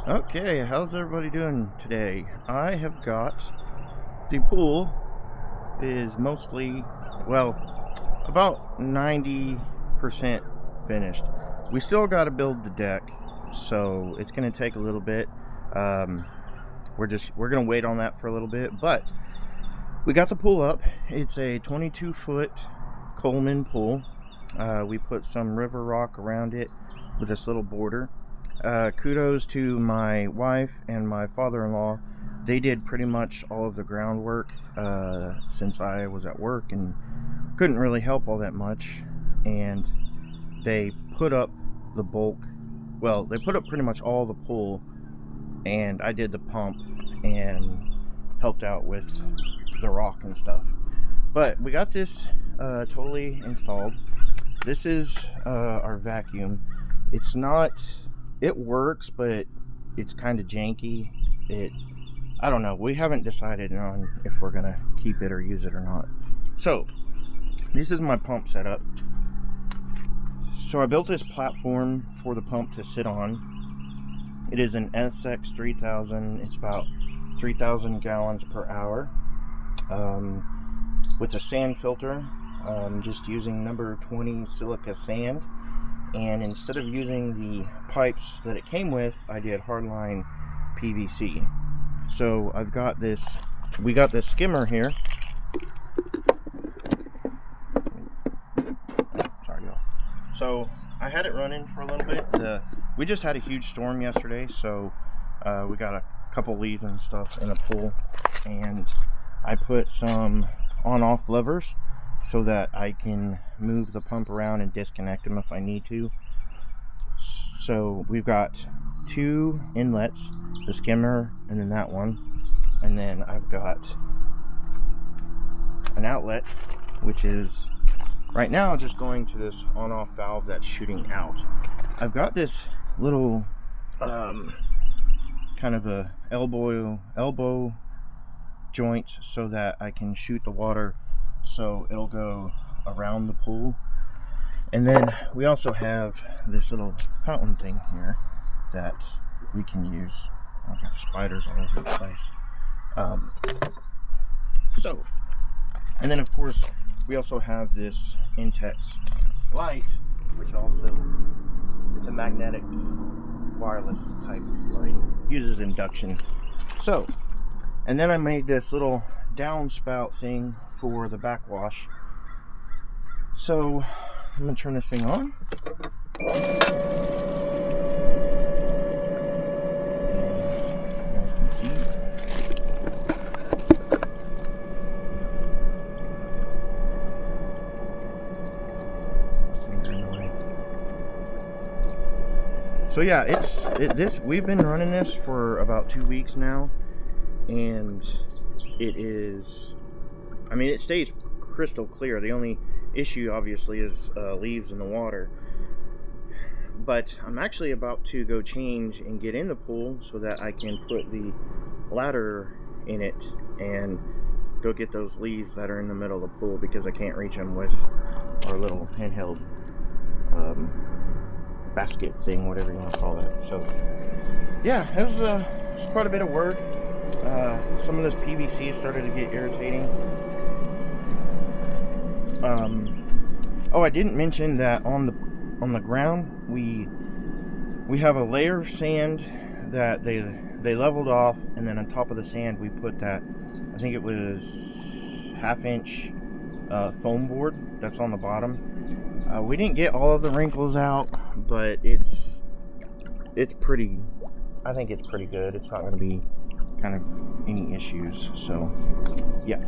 Okay, how's everybody doing today? I have got the pool is mostly, well, about 90% finished. We still got to build the deck, so it's going to take a little bit. We're going to wait on that for a little bit, but we got the pool up. It's a 22-foot Coleman pool. We put some river rock around it with this little border. Kudos to my wife and my father-in-law. They did pretty much all of the groundwork since I was at work and couldn't really help all that much, and they put up the bulk. Well, they put up pretty much all the pool, and I did the pump and helped out with the rock and stuff. But we got this totally installed. This is our vacuum. It's not, it works, but it's kind of janky. I don't know, we haven't decided on if we're gonna keep it or use it or not. So this is my pump setup. So I built this platform for the pump to sit on. It is an SX 3000. It's about 3,000 gallons per hour, with a sand filter. Just using number 20 silica sand, and instead of using the pipes that it came with, I did hardline PVC. So I've got this, we got this skimmer here. Sorry y'all. So I had it running for a little bit. We just had a huge storm yesterday, so we got a couple leaves and stuff in the pool, and I put some on-off levers so that I can move the pump around and disconnect them if I need to. So we've got two inlets, the skimmer and then that one, and then I've got an outlet, which is right now just going to this on-off valve that's shooting out. I've got this little kind of a elbow joint so that I can shoot the water, so it'll go around the pool. And then we also have this little fountain thing here that we can use. I've got spiders all over the place. And then of course we also have this Intex light, which also, it's a magnetic wireless type light, uses induction. So, and then I made this little downspout thing for the backwash. So I'm gonna turn this thing on. So yeah, we've been running this for about 2 weeks now, and it is, I mean, it stays crystal clear. The only issue obviously is leaves in the water, but I'm actually about to go change and get in the pool so that I can put the ladder in it and go get those leaves that are in the middle of the pool, because I can't reach them with our little handheld basket thing, whatever you want to call that. So yeah, it was quite a bit of work. Some of this PVC started to get irritating. Oh, I didn't mention that on the ground we have a layer of sand that they leveled off, and then on top of the sand we put that, I think it was 1/2-inch foam board that's on the bottom. We didn't get all of the wrinkles out, but it's pretty, I think it's pretty good. It's not going to be kind of any issues. So yeah.